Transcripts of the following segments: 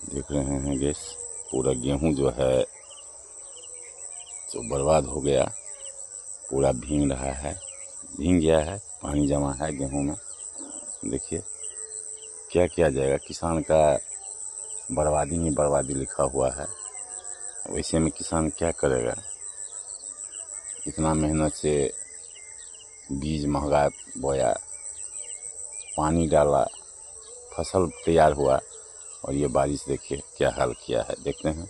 देख रहे हैं गैस, पूरा गेहूं जो है तो बर्बाद हो गया। पूरा भीग रहा है, भीग गया है, पानी जमा है गेहूं में। देखिए क्या किया जाएगा, किसान का बर्बादी ही बर्बादी लिखा हुआ है। वैसे में किसान क्या करेगा, इतना मेहनत से बीज महंगा बोया, पानी डाला, फसल तैयार हुआ, और ये बारिश देखिए क्या हाल किया है। देखते हैं,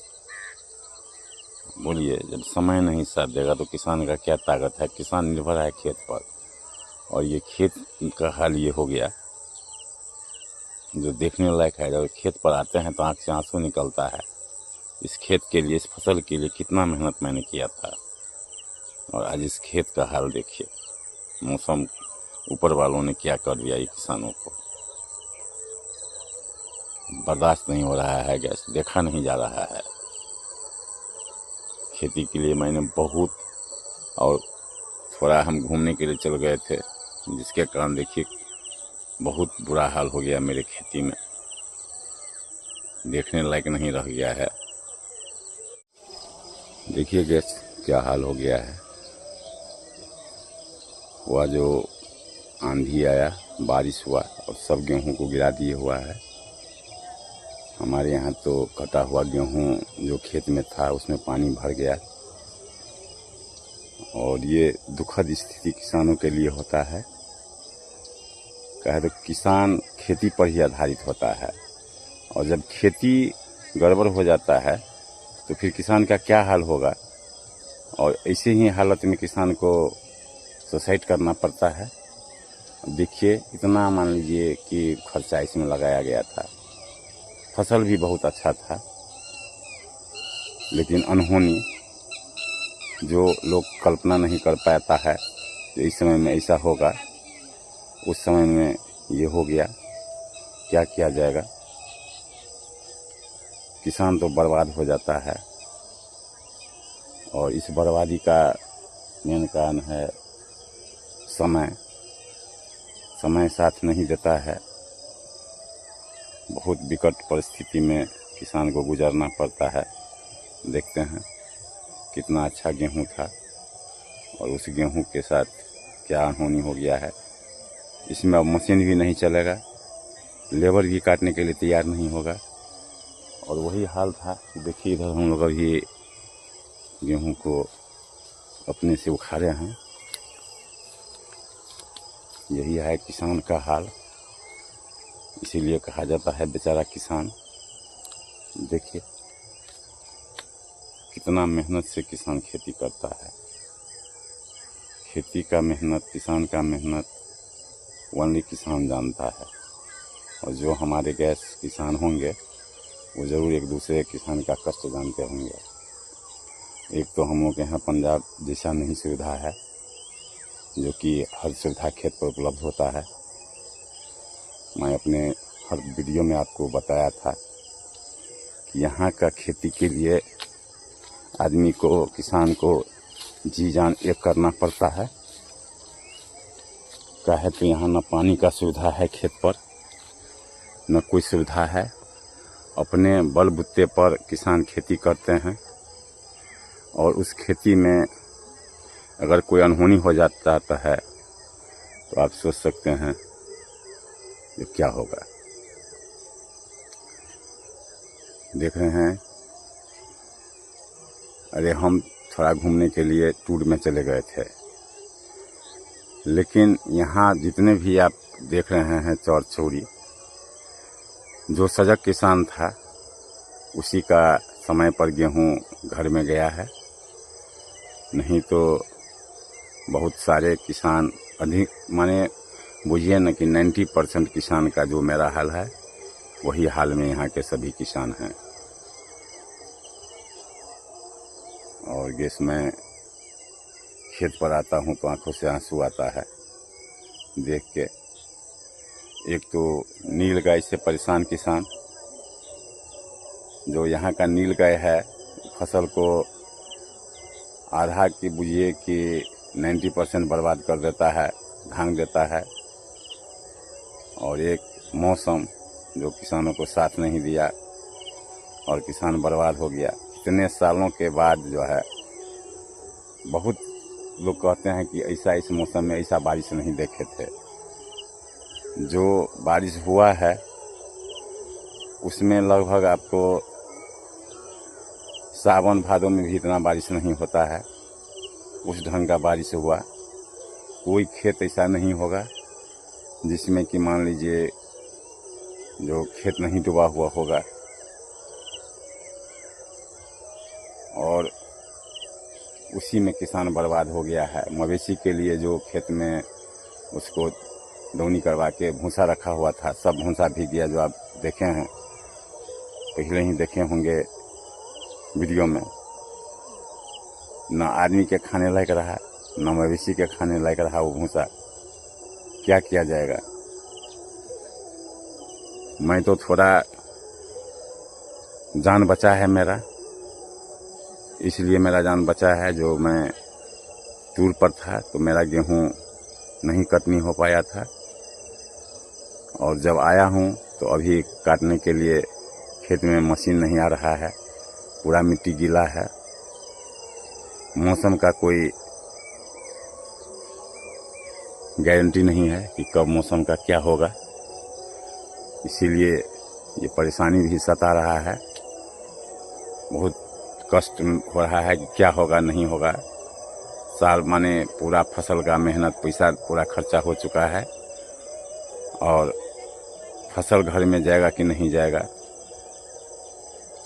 बोलिए, जब समय नहीं साथ देगा तो किसान का क्या ताकत है। किसान निर्भर है खेत पर, और ये खेत का हाल ये हो गया जो देखने लायक है। जब खेत पर आते हैं तो आँख से आंसू निकलता है। इस खेत के लिए, इस फसल के लिए कितना मेहनत मैंने किया था, और आज इस खेत का हाल देखिए। मौसम, ऊपर वालों ने क्या कर दिया ये किसानों को। बर्दाश्त नहीं हो रहा है गैस, देखा नहीं जा रहा है। खेती के लिए मैंने बहुत, और थोड़ा हम घूमने के लिए चल गए थे, जिसके कारण देखिए बहुत बुरा हाल हो गया मेरे खेती में, देखने लायक नहीं रह गया है। देखिए गैस क्या हाल हो गया है। वह जो आंधी आया, बारिश हुआ और सब गेहूं को गिरा दिए हुआ है। हमारे यहाँ तो कटा हुआ गेहूं जो खेत में था उसमें पानी भर गया, और ये दुखद स्थिति किसानों के लिए होता है। कहे तो किसान खेती पर ही आधारित होता है, और जब खेती गड़बड़ हो जाता है तो फिर किसान का क्या हाल होगा। और ऐसे ही हालत में किसान को सुसाइड करना पड़ता है। देखिए इतना, मान लीजिए कि खर्चा इसमें लगाया गया था, फसल भी बहुत अच्छा था, लेकिन अनहोनी जो लोग कल्पना नहीं कर पाता है तो इस समय में ऐसा होगा, उस समय में ये हो गया। क्या किया जाएगा, किसान तो बर्बाद हो जाता है। और इस बर्बादी का मेन कारण है समय। समय साथ नहीं देता है। बहुत विकट परिस्थिति में किसान को गुजरना पड़ता है। देखते हैं कितना अच्छा गेहूं था, और उस गेहूं के साथ क्या अनहोनी हो गया है। इसमें अब मशीन भी नहीं चलेगा, लेबर भी काटने के लिए तैयार नहीं होगा। और वही हाल था, देखिए इधर हम लोग अभी गेहूं को अपने से उखाड़े हैं। यही है किसान का हाल, इसीलिए कहा जाता है बेचारा किसान। देखिए कितना मेहनत से किसान खेती करता है। खेती का मेहनत, किसान का मेहनत ओनली किसान जानता है। और जो हमारे गैस किसान होंगे वो ज़रूर एक दूसरे किसान का कष्ट जानते होंगे। एक तो हम लोग के यहाँ पंजाब जैसा नहीं सुविधा है, जो कि हर सुविधा खेत पर उपलब्ध होता है। मैं अपने हर वीडियो में आपको बताया था कि यहाँ का खेती के लिए आदमी को, किसान को जी जान एक करना पड़ता है। काहे तो यहाँ न पानी का सुविधा है खेत पर, न कोई सुविधा है। अपने बलबूते पर किसान खेती करते हैं, और उस खेती में अगर कोई अनहोनी हो जाता है तो आप सोच सकते हैं ये क्या होगा। देख रहे हैं, अरे हम थोड़ा घूमने के लिए टूर में चले गए थे, लेकिन यहाँ जितने भी आप देख रहे हैं चौर चौरी, जो सजग किसान था उसी का समय पर गेहूं घर में गया है। नहीं तो बहुत सारे किसान, अधिक माने बुझिए न कि 90% किसान का जो मेरा हाल है वही हाल में यहाँ के सभी किसान हैं। और गैस में खेत पर आता हूँ तो आंखों से आंसू आता है देख के। एक तो नील गाय से परेशान किसान, जो यहाँ का नील गाय है फसल को आधा की बुझिए कि 90% बर्बाद कर देता है, भांग देता है। और एक मौसम जो किसानों को साथ नहीं दिया, और किसान बर्बाद हो गया। इतने सालों के बाद जो है, बहुत लोग कहते हैं कि ऐसा इस मौसम में ऐसा बारिश नहीं देखे थे। जो बारिश हुआ है उसमें लगभग आपको सावन भादों में भी इतना बारिश नहीं होता है। उस ढंग का बारिश हुआ। कोई खेत ऐसा नहीं होगा जिसमें कि मान लीजिए जो खेत नहीं डूबा हुआ होगा। और उसी में किसान बर्बाद हो गया है। मवेशी के लिए जो खेत में उसको दौनी करवा के भूसा रखा हुआ था, सब भूसा भीग गया। जो आप देखे हैं, पहले ही देखे होंगे वीडियो में। ना आदमी के खाने लायक रहा, ना मवेशी के खाने लायक रहा वो भूसा। क्या किया जाएगा। मैं तो थोड़ा जान बचा है मेरा, इसलिए मेरा जान बचा है। जो मैं टूर पर था तो मेरा गेहूं नहीं कटनी हो पाया था, और जब आया हूं तो अभी काटने के लिए खेत में मशीन नहीं आ रहा है। पूरा मिट्टी गीला है। मौसम का कोई गारंटी नहीं है कि कब मौसम का क्या होगा, इसीलिए ये परेशानी भी सता रहा है। बहुत कष्ट हो रहा है कि क्या होगा नहीं होगा। साल माने पूरा फसल का मेहनत पैसा पूरा खर्चा हो चुका है, और फसल घर में जाएगा कि नहीं जाएगा,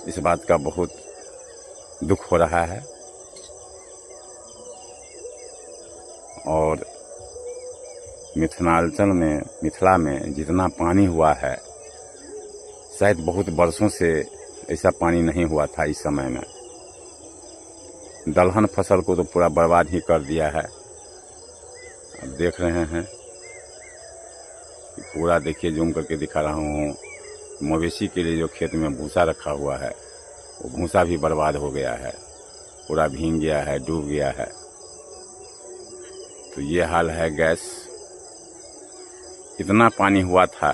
इस बात का बहुत दुख हो रहा है। और मिथिला में जितना पानी हुआ है, शायद बहुत वर्षों से ऐसा पानी नहीं हुआ था इस समय में। दलहन फसल को तो पूरा बर्बाद ही कर दिया है। अब देख रहे हैं पूरा, देखिए जूम करके दिखा रहा हूँ। मवेशी के लिए जो खेत में भूसा रखा हुआ है, वो भूसा भी बर्बाद हो गया है, पूरा भीग गया है, डूब गया है। तो ये हाल है गैस। इतना पानी हुआ था,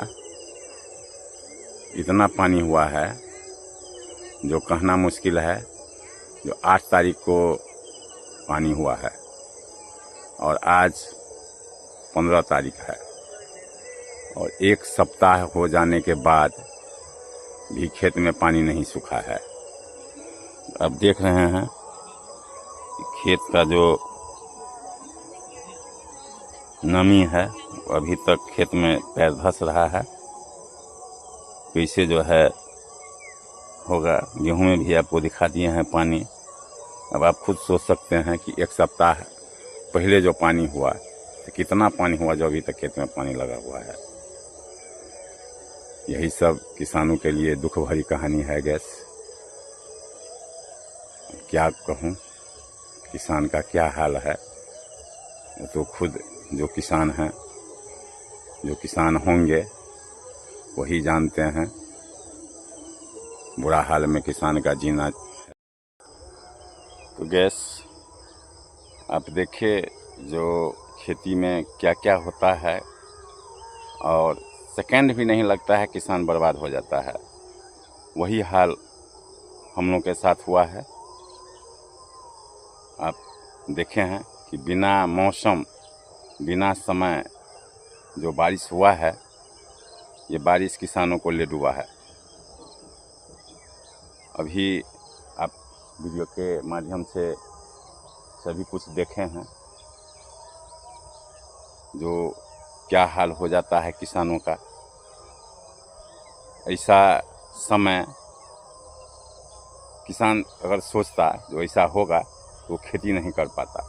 इतना पानी हुआ है जो कहना मुश्किल है। जो 8 तारीख को पानी हुआ है और आज 15 तारीख है, और 1 सप्ताह हो जाने के बाद भी खेत में पानी नहीं सूखा है। अब देख रहे हैं खेत का जो नमी है अभी तक खेत में पैर धंस रहा है। कैसे जो है होगा। गेहूं में भी आपको दिखा दिए हैं पानी। अब आप खुद सोच सकते हैं कि 1 सप्ताह पहले जो पानी हुआ तो कितना पानी हुआ, जो अभी तक खेत में पानी लगा हुआ है। यही सब किसानों के लिए दुख भरी कहानी है गैस। क्या कहूँ, किसान का क्या हाल है, वो तो खुद जो किसान हैं, जो किसान होंगे वही जानते हैं। बुरा हाल में किसान का जीना। तो गैस आप देखिए जो खेती में क्या क्या होता है, और सेकंड भी नहीं लगता है किसान बर्बाद हो जाता है। वही हाल हम लोग के साथ हुआ है। आप देखे हैं कि बिना मौसम, बिना समय जो बारिश हुआ है, ये बारिश किसानों को ले डूबा है। अभी आप वीडियो के माध्यम से सभी कुछ देखे हैं जो क्या हाल हो जाता है किसानों का। ऐसा समय किसान अगर सोचता जो ऐसा होगा तो वो खेती नहीं कर पाता।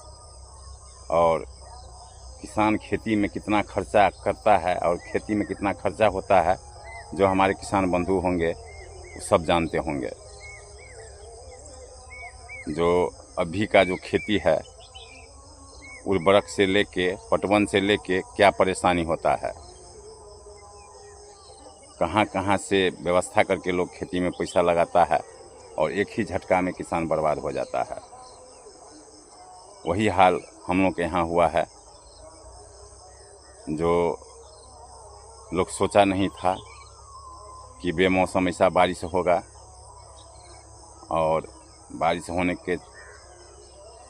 और किसान खेती में कितना खर्चा करता है और खेती में कितना खर्चा होता है, जो हमारे किसान बंधु होंगे वो सब जानते होंगे। जो अभी का जो खेती है, उर्वरक से लेके पटवन से लेके क्या परेशानी होता है, कहाँ कहाँ से व्यवस्था करके लोग खेती में पैसा लगाता है, और एक ही झटका में किसान बर्बाद हो जाता है। वही हाल हम लोग के यहाँ हुआ है। जो लोग सोचा नहीं था कि बेमौसम ऐसा बारिश होगा, और बारिश होने के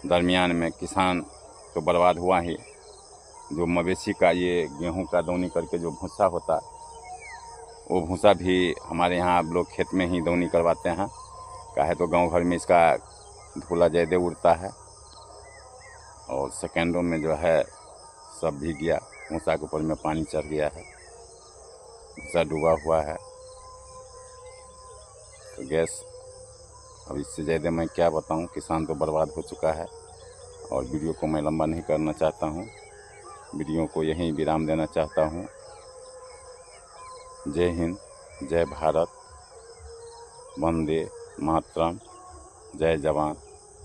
दरमियान में किसान तो बर्बाद हुआ ही। जो मवेशी का ये गेहूं का दौनी करके जो भूसा होता है, वो भूसा भी हमारे यहाँ आप लोग खेत में ही दौनी करवाते हैं। काहे तो गांव भर में इसका धूला ज़्यादा उड़ता है और सेकेंडों में जो है सब भीग गया। भूसा के ऊपर में पानी चढ़ गया है, भूसा डूबा हुआ है। तो गैस अब इससे ज़्यादा मैं क्या बताऊं, किसान तो बर्बाद हो चुका है। और वीडियो को मैं लंबा नहीं करना चाहता हूं, वीडियो को यहीं विराम देना चाहता हूं। जय हिंद, जय भारत, वंदे मातरम, जय जवान,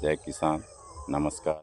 जय किसान, नमस्कार।